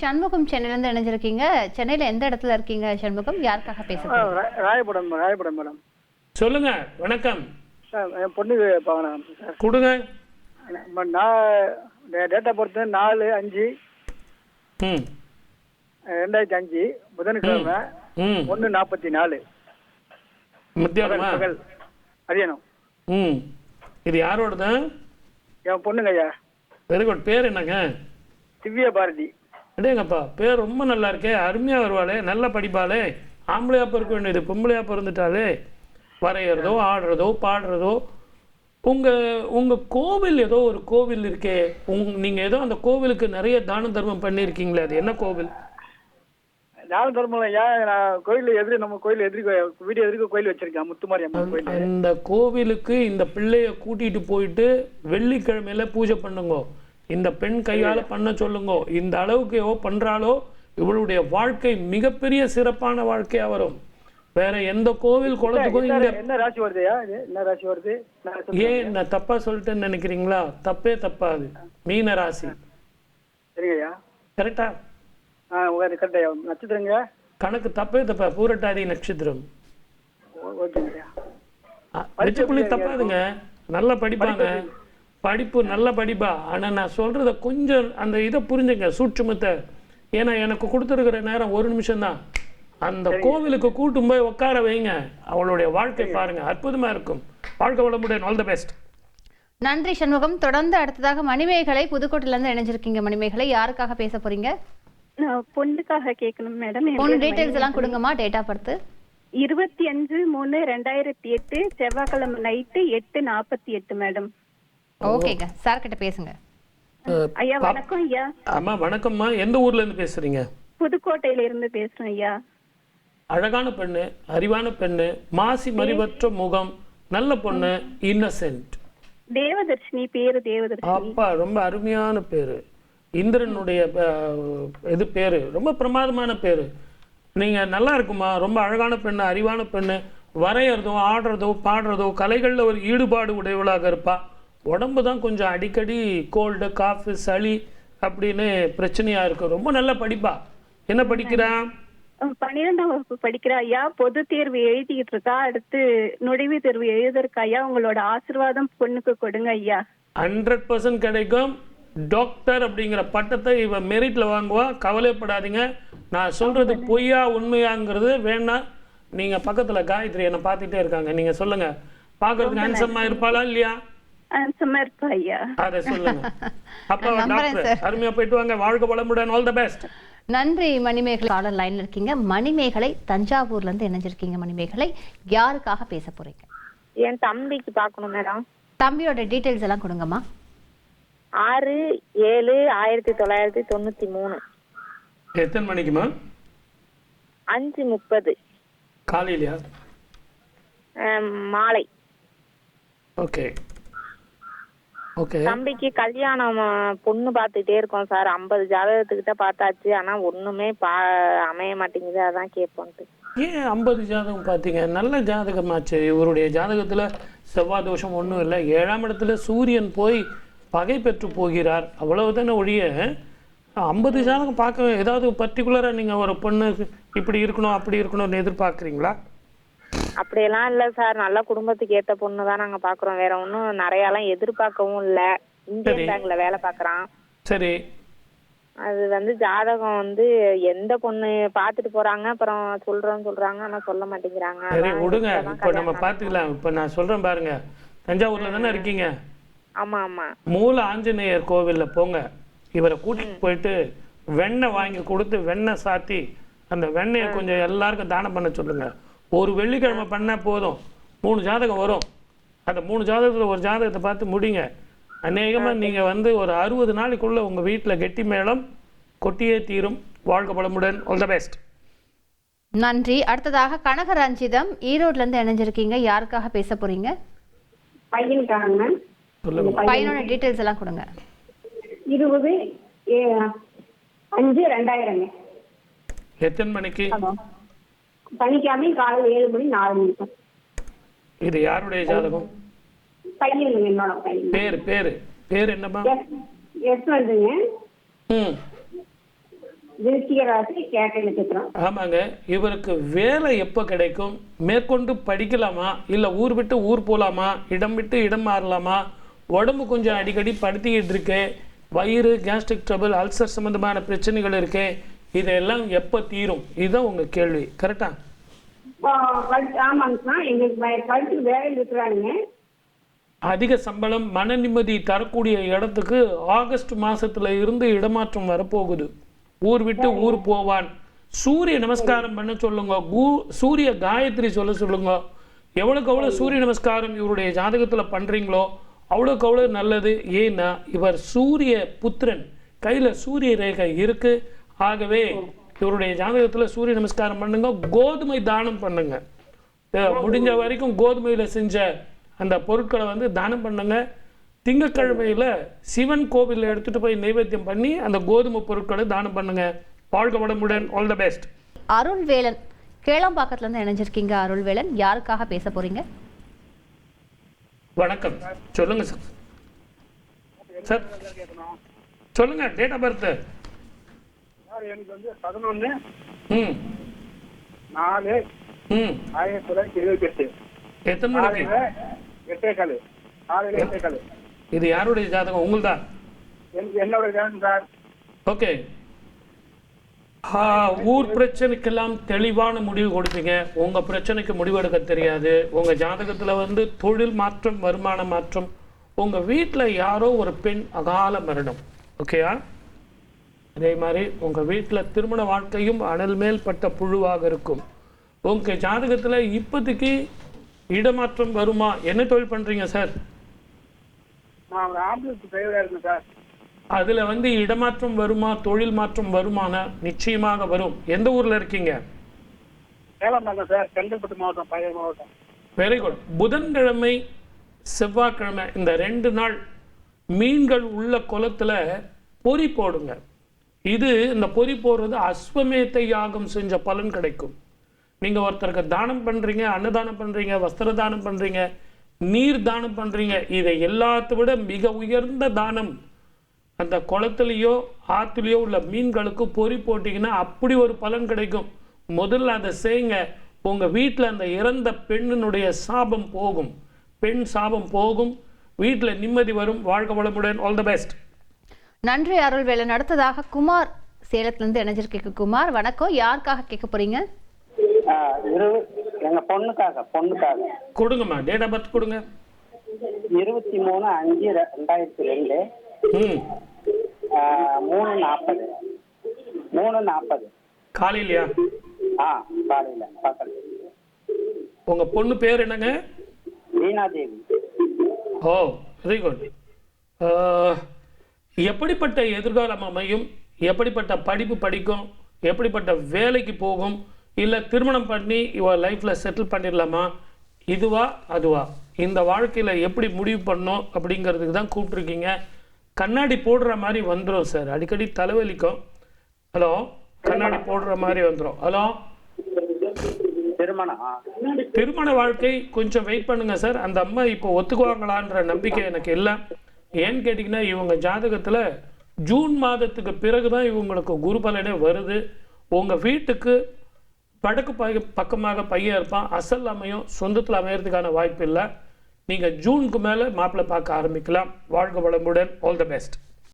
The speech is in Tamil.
சண்முகம் சென்னையிலேருந்து இணைஞ்சிருக்கீங்க. சென்னையில் எந்த இடத்துல இருக்கீங்க சண்முகம்? யாருக்காக பேசுறீங்க? ராயபுரம் மேடம். சொல்லுங்க. வணக்கம் சார். என் பொண்ணுக்கு பார்க்கணும் சார். கொடுங்க. டேட்டா பொறுத்து 4/5/2005 புதன்கிழமை 1:44 மத்தியானமா? மதியானம். இது யாரோடது? என் பொண்ணுங்க ஐயா. Very good. பேர் என்னங்க? திவ்யா பாரதி. அடேங்கப்பா, பேர் ரொம்ப நல்லா இருக்கே. அருமையா வருவாளே, நல்லா படிப்பாளே. ஆம்பளையா பிறக்க வேண்டியது, பொம்பளையா பிறந்துட்டாலே. வரைகிறதோ ஆடுறதோ பாடுறதோ. உங்க கோவில் ஏதோ ஒரு கோவில் இருக்கே, நீங்க ஏதோ அந்த கோவிலுக்கு நிறைய தான தர்மம் பண்ணியிருக்கீங்களே, அது என்ன கோவில்? தான தர்மம் ஐயா, நான் கோயில் எதிரி, நம்ம கோயில் எதிரி, வீடு எதிர்க்க கோயில் வச்சிருக்கேன், முத்துமாரி அம்மன் கோயில். அந்த கோவிலுக்கு இந்த பிள்ளைய கூட்டிட்டு போயிட்டு வெள்ளிக்கிழமையில பூஜை பண்ணுங்க. இந்த பெண் கையால பண்ண சொல்லுங்க. இந்த அளவுக்கு எவ்வளோ பண்றாளோ இவளுடைய வாழ்க்கை மிகப்பெரிய சிறப்பான வாழ்க்கையா வரும். வேற எந்த கோவில் குளத்துக்கும் என்ன ராசி வருதுயா? என்ன ராசி வருது? ஏன் நான் தப்பா சொல்லிட்டேன்னு நினைக்கிறீங்களா? தப்பே தப்பாது. மீன ராசி. சரிங்கய்யா. கரெக்டா? கரெக்டா. நட்சத்திரங்க கணக்கு தப்பே தப்பா. பூரட்டாதி நட்சத்திரம். ஓகேங்கய்யா. வெச்சுப்புள்ளி தப்பாதுங்க. நல்லா படிப்பாங்க. படிப்பு நல்ல படிப்பா. ஆனா நான் சொல்றத கொஞ்சம் அந்த இதை புரிஞ்சுங்க, சூட்சுமத்தை. ஏன்னா எனக்கு கொடுத்துருக்கிற நேரம் 1 நிமிஷம் தான். அந்த கோவிலுக்கு கூட்டும் போய் உட்கார வைங்க. அவளுடைய வாழ்க்கை பாருங்க, அற்புதமா இருக்கும். வாழ்க்கை வளமுடன். All the best. நன்றி சண்முகம். தொடர்ந்து அடுத்ததாக மணிமேகலை புதுக்கோட்டையில இருந்து இணைஞ்சிருக்கீங்க. மணிமேகலை, யாருக்காக பேச போறீங்க? பொண்ணுக்காக கேட்கணும் மேடம். பொண்ணு டீடைல்ஸ் எல்லாம் கொடுங்கம்மா. டேட் ஆஃப் பர்த் 25/3/2008 செவ்வாய்க்கிழமை நைட்டு 8:48 மேடம். ஓகேங்க, சார் கிட்ட பேசுங்க. ஐயா வணக்கம் ஐயா. அம்மா வணக்கம்மா. எந்த ஊர்ல இருந்து பேசுறீங்க? புதுக்கோட்டையில இருந்து பேசுறேன் ஐயா. அழகான பெண்ணு, அறிவான பெண்ணு, மாசி மறிவற்ற முகம், நல்ல பொண்ணு, இன்னசென்ட். தேவதர்ஷினி பேரு. தேவதர்ஷினி. அப்பா, ரொம்ப அருமையான பேரு. இந்திரனுடைய இது பேரு ரொம்ப பிரமாதமான பேரு. நீங்க நல்லா இருக்குமா. ரொம்ப அழகான பெண்ணு, அறிவான பெண்ணு. வரைகிறதோ ஆடுறதோ பாடுறதோ கலைகள்ல ஒரு ஈடுபாடு உடையவளாக இருப்பா. உடம்பு தான் கொஞ்சம் அடிக்கடி கோல்டு காஃபு சளி அப்படின்னு பிரச்சனையா இருக்கு. ரொம்ப நல்லா படிப்பா. என்ன படிக்கிறா? 12ஆம் வகுப்பு படிக்கிறா ஐயா. பொது தேர்வு எழுதிட்டு இருக்கா. அடுத்து நுழைவு தேர்வு எழுதிருக்கா ஐயா. உங்களோட ஆசீர்வாதம் பொண்ணுக்கு கொடுங்க ஐயா. 100% கிடைக்கும். டாக்டர் அப்படிங்கிற பட்டத்தை இவ மெரிட்ல வாங்குவா. கவலைப்படாதீங்க. நான் சொல்றது பொய்யா உண்மையாங்கிறது வேணாம். நீங்க பக்கத்துல காயத்ரி என்ன பார்த்துட்டே இருக்காங்க. நீங்க சொல்லுங்க, பாக்குறதுக்கு ஹேண்ட்ஸமா இருப்பாளா இல்லையா? ஹேண்ட்ஸமா இருப்பா ஐயா. அத சொல்லுங்க. அப்ப டாக்டர் அருமையா போயிட்டு வாங்க. வாழ்க்கை வளமுடன். All the best. நன்றி மணிமேகலை. காலர் லைன்ல இருக்கீங்க. மணிமேகலை தஞ்சாவூர்ல இருந்து இணைஞ்சிருக்கீங்க. மணிமேகலை, யாருக்காக பேச போறீங்க? என் தம்பிக்கு பார்க்கணும் மேடம். தம்பியோட டீடைல்ஸ் எல்லாம் கொடுங்கம்மா. 6/7/1993. எத்தனை மணிக்குமா? 5:30 காலையிலயா? மாலை. Okay okay. தம்பிக்கு கல்யாணம் பொண்ணு பார்த்துட்டே இருக்கோம் சார். 50 ஜாதகத்துக்கிட்ட பார்த்தாச்சு. ஆனா ஒண்ணுமே அமைய மாட்டேங்குது. அதான் கேட்போன்ட்டு. ஏன் 50 ஜாதகம் பார்த்தீங்க? நல்ல ஜாதகமாச்சு. இவருடைய ஜாதகத்துல செவ்வாய் தோஷம் ஒன்றும் இல்லை. 7ஆம் இடத்துல சூரியன் போய் பகை பெற்று போகிறார். அவ்வளவுதானே ஒழிய 50 ஜாதகம் பார்க்க ஏதாவது பர்டிகுலராக நீங்கள் ஒரு பொண்ணு இப்படி இருக்கணும் அப்படி இருக்கணும்னு எதிர்பார்க்குறீங்களா? அப்படியெல்லாம் இல்ல சார். நல்ல குடும்பத்துக்கு ஏத்த பொண்ணு தான் நாங்க பாக்குறோம். வேற ஒன்னும் நிறையலாம் எதிர்பார்க்கவும் இல்ல. இந்தியன் பேங்க்ல வேலை பாக்குறான். சரி. அது ஜாதகம் எந்த பொண்ணு பாத்துட்டு போறாங்க, அப்புறம் சொல்றாங்க, ஆனா சொல்ல மாட்டேங்கிறாங்க. சரி விடுங்க, இப்ப நம்ம பாத்துக்கலாம். இப்ப நான் சொல்றேன் பாருங்க. தஞ்சாவூர்ல தானே இருக்கீங்க? ஆமா ஆமா. மூல ஆஞ்சநேயர் கோவில்ல போங்க. இவரை கூட்டிட்டு போயிட்டு வெண்ணெய் வாங்கி கொடுத்து வெண்ணெய் சாத்தி அந்த வெண்ணெயை கொஞ்சம் எல்லாருக்கும் தானம் பண்ண சொல்லுங்க. ஒரு வெள்ளிக்கிழமை பண்ணா போதும். 3 ஜாதகம் வரும். அந்த 3 ஜாதகத்துல ஒரு ஜாதகத்தை பார்த்து முடிங்க. அநேகமா நீங்க ஒரு 60 நாளைக்குள்ள உங்க வீட்டுல கெட்டி மேளம் கொட்டியே தீரும். வாழ்க வளமுடன். All the best. நன்றி. அடுத்ததாக கனகரஞ்சிதம் ஈரோட்ல இருந்து இணைஞ்சிருக்கீங்க. யாருக்காக பேச போறீங்க? பையனுக்காக. பையனோட டீடைல்ஸ் எல்லாம் கொடுங்க. 20/5/2000. எத்தனை மணிக்கு? சனிக்கிழமை காலையில் 7 மணி 4 நிமிஷம். இது யாருடைய ஜாதகம்? பையன், என்னோட பையன். பேரு பேரு பேரு என்னமா? யஷ்வந்த்ங்க. விருச்சிக ராசி கேட்டை நட்சத்திரம். ஆமாங்க. இவருக்கு வேலை எப்போ கிடைக்கும்? மேற்கொண்டு படிக்கலாமா, இல்லை ஊர் விட்டு ஊர் போகலாமா, இடம் விட்டு இடம் மாறலாமா, உடம்பு கொஞ்சம் அடிக்கடி படுத்திக்கிட்டு இருக்கு, வயிறு கேஸ்ட்ரிக் ட்ரபிள் அல்சர் சம்மந்தமான பிரச்சனைகள் இருக்கு, இதெல்லாம் எப்போ தீரும்? இதுதான் உங்கள் கேள்வி. கரெக்டா? ஆமாங்க சார். எங்களுக்கு கழுத்து வேலையில் இருக்கிறாங்க. அதிக சம்பளம், மன நிம்மதி தரக்கூடிய இடத்துக்கு ஆகஸ்ட் மாசத்துல இருந்து இடமாற்றம் வரப்போகுது. ஊர் விட்டு ஊர் போவான். சூரிய நமஸ்காரம் பண்ண சொல்லுங்க, சூரிய காயத்ரி சொல்ல சொல்லுங்க. எவ்வளவுக்கு எவ்வளவு சூரிய நமஸ்காரம் இவருடைய ஜாதகத்துல பண்றீங்களோ அவ்வளவுக்கு அவ்வளவு நல்லது. ஏன்னா இவர் சூரிய புத்திரன், கையில சூரிய ரேகை இருக்கு. ஆகவே இவருடைய ஜாதகத்துல சூரிய நமஸ்காரம் பண்ணுங்க, கோதுமை தானம் பண்ணுங்க. முடிஞ்ச வரைக்கும் கோதுமையில செஞ்ச அந்த பொருட்களை வந்து தானம் பண்ணுங்க. திங்கட்கிழமையில சிவன் கோவிலில் எடுத்துட்டு போய் நைவேத்தியம் பண்ணி அந்த கோதுமை பொருட்களை தானம் பண்ணுங்க. வாழ்க வளமுடன். All the best. அருள்வேலன் கேளம்பாக்கத்துல இருந்து இணைஞ்சிருக்கீங்க. அருள்வேலன், யாருக்காக பேச போறீங்க? வணக்கம், சொல்லுங்க சார். சார் சொல்லுங்க. Date of birth? எனக்கு வந்து 11 ம் 4 ம் 1978. எத்தனை மணிக்கு? 8:15 காலையில் 8:15. இது யாருடைய ஜாதகம்? உங்களுதான்? என்னோட ஜாதகம் சார். ஓகே. ஊர் பிரச்சனைக்கெல்லாம் தெளிவான முடிவு கொடுப்பீங்க. உங்க பிரச்சனைக்கு முடிவெடுக்க தெரியாது. உங்க ஜாதகத்துல வந்து தொழில் மாற்றம், வருமான மாற்றம். உங்க வீட்டில் யாரோ ஒரு பெண் அகால மரணம். ஓகேயா? அதே மாதிரி உங்க வீட்டில் திருமண வாழ்க்கையும் அனல் மேல் பட்ட புழுவாக இருக்கும். உங்க ஜாதகத்துல இப்போதைக்கு இடமாற்றம் வருமா? என்ன தொழில் பண்றீங்க சார்? நான் ஒரு ஆம்புலன்ஸ் டிரைவரா இருக்கேன் சார். அதுல வந்து இடமாற்றம் வருமா, தொழில் மாற்றம் வருமானா? நிச்சயமாக வரும். எந்த ஊர்ல இருக்கீங்க? சேலம் தாங்க சார், செங்கல்பட்டு மாவட்டம், பழைய மாவட்டம். Very good. புதன்கிழமை செவ்வாய்க்கிழமை இந்த 2 நாள் மீன்கள் உள்ள குளத்துல பொறி போடுங்க. இது இந்த பொறி போடுறது அஸ்வமேத யாகம் செஞ்ச பலன் கிடைக்கும். நீங்க ஒருத்தருக்கு தானம் பண்றீங்க, அன்னதானம் பண்றீங்க, வஸ்திர தானம் பண்றீங்க, நீர் தானம் பண்றீங்க. இதை எல்லாத்தை விட மிக உயர்ந்த தானம் அந்த குளத்துலயோ ஆற்றுலையோ உள்ள மீன்களுக்கு பொறி போட்டீங்கன்னா அப்படி ஒரு பலன் கிடைக்கும். முதல்ல அதை செய்யுங்க. உங்க வீட்டில் அந்த இறந்த பெண்ணினுடைய சாபம் போகும். பெண் சாபம் போகும். வீட்டில் நிம்மதி வரும். வாழ்க வளமுடன். All the best. நன்றி அருள்வேலன். அடுத்ததாக குமார் சேலத்திலிருந்து இணைஞ்சிருக்கீங்க. குமார் வணக்கம். யாருக்காக கேட்க போறீங்க? எங்க பொண்ணுக்காக கொடுங்கம்மா. டேட் ஆஃப் பர்த் கொடுங்க. 23/5/2002 3:40 காலையிலையா? காலையில பக்கத்துல. உங்க பொண்ணு பேர் என்னங்க? வீணாதேவி. ஓ, வெரி குட். எப்படிப்பட்ட எதிர்காலம் அமையும்? எப்படிப்பட்ட படிப்பு படிக்கும்? எப்படிப்பட்ட வேலைக்கு போகும்? இல்லை திருமணம் பண்ணி இவ லைஃப்பில் செட்டில் பண்ணிடலாமா? இதுவா அதுவா? இந்த வாழ்க்கையில் எப்படி முடிவு பண்ணோம் அப்படிங்கிறதுக்கு தான் கூப்பிட்ருக்கீங்க. கண்ணாடி போடுற மாதிரி வந்துடும் சார். அடிக்கடி தலைவலிக்கும். ஹலோ, கண்ணாடி போடுற மாதிரி வந்துடும். ஹலோ, திருமண வாழ்க்கை கொஞ்சம் வெயிட் பண்ணுங்க சார். அந்த அம்மா இப்போ ஒத்துக்குவாங்களான்ற நம்பிக்கை எனக்கு இல்லை. ஏன்னு கேட்டிங்கன்னா இவங்க ஜாதகத்தில் ஜூன் மாதத்துக்கு பிறகு தான் இவங்களுக்கு குரு பலனே வருது. உங்கள் வீட்டுக்கு வடக்கு பக்கமாக பையன் இருப்பான். அசல் அமையும், சொந்தத்தில் அமையறதுக்கான வாய்ப்பு இல்லை. நீங்கள் ஜூனுக்கு மேலே மாப்பிள்ளை பார்க்க ஆரம்பிக்கலாம். வாழ்க வளமுடன். All the best.